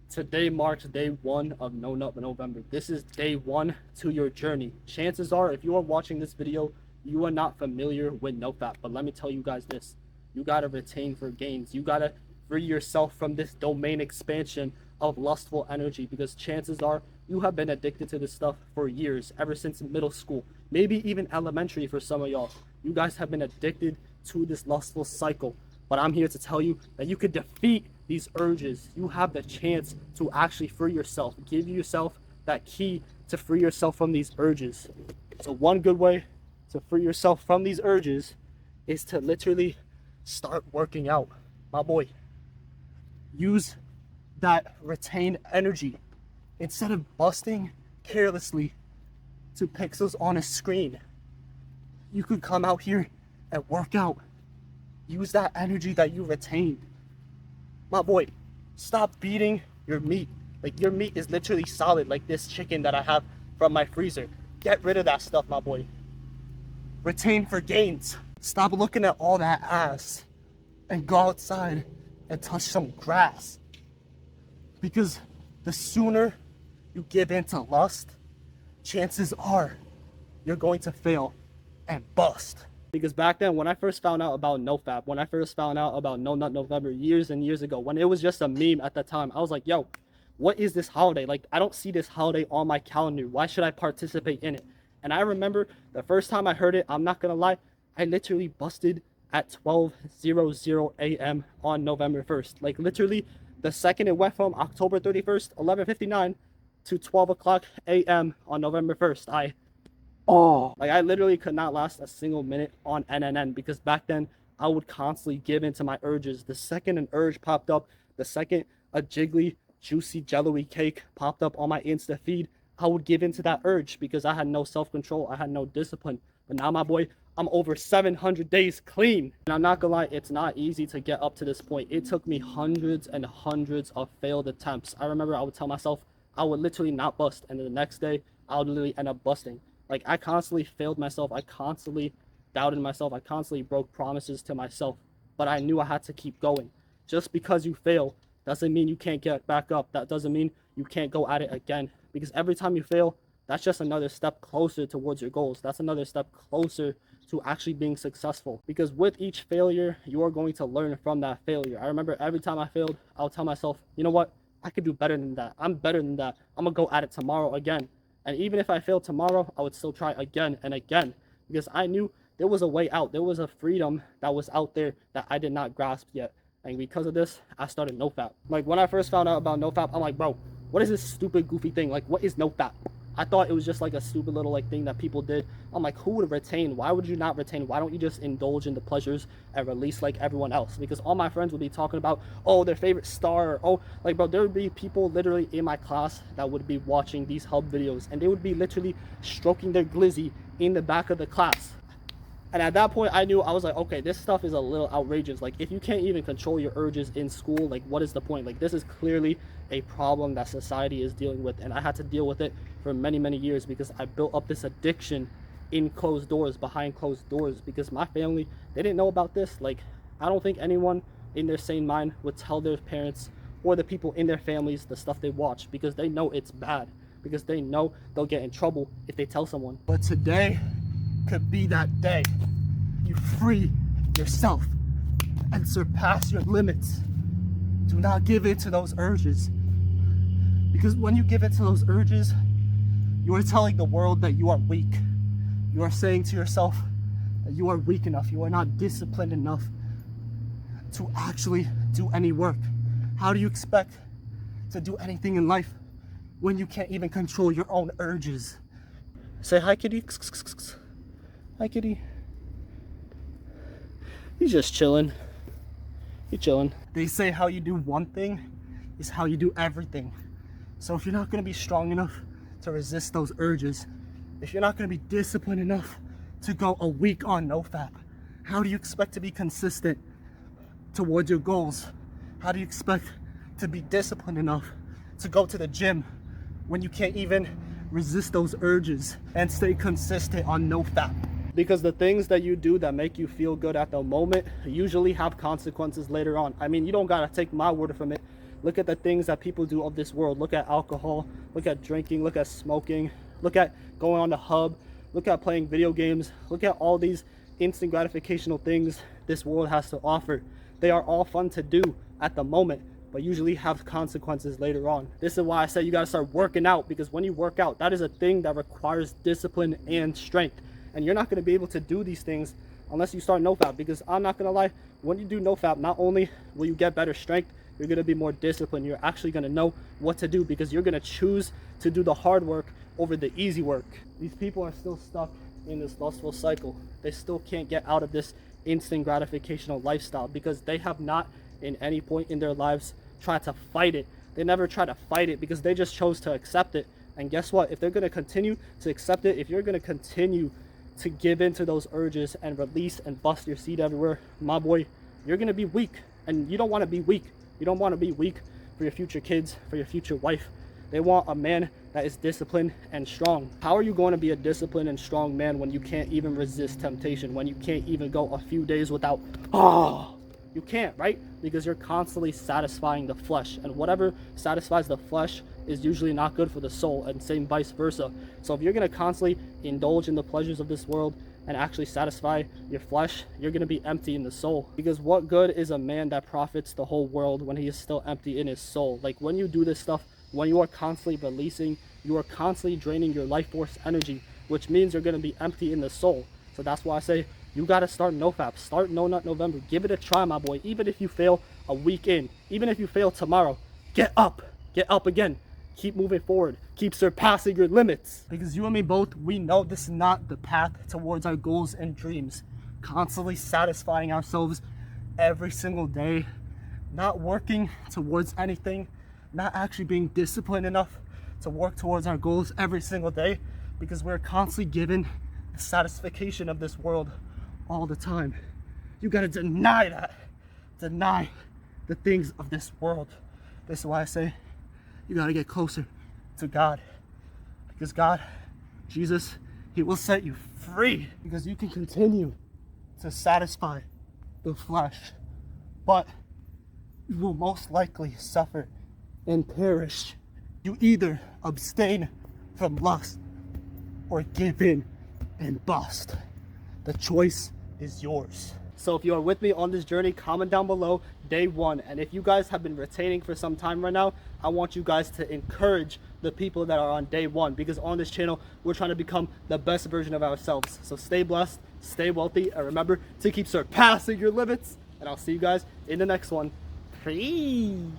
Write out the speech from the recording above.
Today marks day one of No Nut November. This is day one to your journey. Chances are, if you are watching this video, you are not familiar with NoFap. But let me tell you guys this. You gotta retain for gains. You gotta free yourself from this domain expansion of lustful energy, because chances are you have been addicted to this stuff for years, ever since middle school, maybe even elementary for some of y'all. You guys have been addicted to this lustful cycle. But I'm here to tell you that you could defeat these urges. You have the chance to actually free yourself. Give yourself that key to free yourself from these urges. So one good way to free yourself from these urges is to literally start working out. My boy, use that retained energy instead of busting carelessly to pixels on a screen. You could come out here and work out. Use that energy that you retained. My boy, stop beating your meat. Like, your meat is literally solid, like this chicken that I have from my freezer. Get rid of that stuff, my boy. Retain for gains. Stop looking at all that ass and go outside and touch some grass. Because the sooner you give in to lust, chances are you're going to fail and bust. Because back then, when I first found out about NoFap, when I first found out about No Nut November years and years ago, when it was just a meme at the time, I was like, yo, what is this holiday? Like, I don't see this holiday on my calendar. Why should I participate in it? And I remember the first time I heard it, I'm not gonna lie, I literally busted at 12:00 a.m. on November 1st. Like, literally, the second it went from October 31st, 11:59 to 12 o'clock a.m. on November 1st, I literally could not last a single minute on NNN, because back then I would constantly give in to my urges. The second an urge popped up, the second a jiggly, juicy, jello-y cake popped up on my Insta feed, I would give in to that urge because I had no self-control, I had no discipline. But now, my boy, I'm over 700 days clean. And I'm not gonna lie, it's not easy to get up to this point. It took me hundreds and hundreds of failed attempts. I remember I would tell myself I would literally not bust, and then the next day I would literally end up busting. Like, I constantly failed myself. I constantly doubted myself. I constantly broke promises to myself. But I knew I had to keep going. Just because you fail doesn't mean you can't get back up. That doesn't mean you can't go at it again. Because every time you fail, that's just another step closer towards your goals. That's another step closer to actually being successful. Because with each failure, you are going to learn from that failure. I remember every time I failed, I would tell myself, you know what? I could do better than that. I'm better than that. I'm going to go at it tomorrow again. And even if I failed tomorrow, I would still try again and again, because I knew there was a way out. There was a freedom that was out there that I did not grasp yet. And because of this, I started NoFap. Like, when I first found out about NoFap, I'm like, bro, what is this stupid, goofy thing? Like, what is NoFap? I thought it was just like a stupid little like thing that people did. I'm like, who would retain? Why would you not retain? Why don't you just indulge in the pleasures and release like everyone else? Because all my friends would be talking about, oh, their favorite star, or, oh, like, bro, there would be people literally in my class that would be watching these hub videos, and they would be literally stroking their glizzy in the back of the class. And at that point, I knew, I was like, okay, this stuff is a little outrageous. Like, if you can't even control your urges in school, like, what is the point? Like, this is clearly a problem that society is dealing with. And I had to deal with it for many, many years, because I built up this addiction in closed doors, behind closed doors, because my family, they didn't know about this. Like, I don't think anyone in their sane mind would tell their parents or the people in their families the stuff they watch, because they know it's bad, because they know they'll get in trouble if they tell someone. But today could be that day you free yourself and surpass your limits. Do not give in to those urges, because when you give in to those urges, you are telling the world that you are weak. You are saying to yourself that you are weak enough, you are not disciplined enough to actually do any work. How do you expect to do anything in life when you can't even control your own urges? Say hi, kitty. Hi, kitty. He's just chilling. He's chilling. They say how you do one thing is how you do everything. So if you're not going to be strong enough to resist those urges, if you're not going to be disciplined enough to go a week on NoFap, how do you expect to be consistent towards your goals? How do you expect to be disciplined enough to go to the gym when you can't even resist those urges and stay consistent on NoFap? Because the things that you do that make you feel good at the moment usually have consequences later on. I mean, you don't gotta take my word from it. Look at the things that people do of this world. Look at alcohol, look at drinking, look at smoking, look at going on the hub, look at playing video games, look at all these instant gratificational things this world has to offer. They are all fun to do at the moment, but usually have consequences later on. This is why I say you gotta start working out, because when you work out, that is a thing that requires discipline and strength. And you're not gonna be able to do these things unless you start NoFap, because I'm not gonna lie, when you do NoFap, not only will you get better strength, you're gonna be more disciplined. You're actually gonna know what to do, because you're gonna choose to do the hard work over the easy work. These people are still stuck in this lustful cycle. They still can't get out of this instant gratificational lifestyle, because they have not in any point in their lives tried to fight it. They never try to fight it, because they just chose to accept it. And guess what? If they're going to continue to accept it, if you're going to continue to give in to those urges and release and bust your seed everywhere, my boy, you're going to be weak. And you don't want to be weak. You don't want to be weak for your future kids, for your future wife. They want a man that is disciplined and strong. How are you going to be a disciplined and strong man when you can't even resist temptation, when you can't even go a few days without, you can't, right? Because you're constantly satisfying the flesh, and whatever satisfies the flesh is usually not good for the soul, and same vice versa. So if you're going to constantly indulge in the pleasures of this world and actually satisfy your flesh, you're going to be empty in the soul. Because what good is a man that profits the whole world when he is still empty in his soul? Like, when you do this stuff, when you are constantly releasing, you are constantly draining your life force energy, which means you're going to be empty in the soul. So that's why I say you got to start NoFap. Start No Nut November. Give it a try, my boy. Even if you fail a week in, even if you fail tomorrow, get up again. Keep moving forward. Keep surpassing your limits. Because you and me both, we know this is not the path towards our goals and dreams. Constantly satisfying ourselves every single day, not working towards anything, not actually being disciplined enough to work towards our goals every single day, because we're constantly given the satisfaction of this world all the time. You gotta deny that. Deny the things of this world. This is why I say you gotta get closer to God, because God, Jesus, he will set you free, because you can continue to satisfy the flesh, but you will most likely suffer and perish. You either abstain from lust or give in and bust. The choice is yours. So if you are with me on this journey, comment down below day 1. And if you guys have been retaining for some time right now, I want you guys to encourage the people that are on day 1, because on this channel, we're trying to become the best version of ourselves. So stay blessed, stay wealthy, and remember to keep surpassing your limits. And I'll see you guys in the next one. Peace.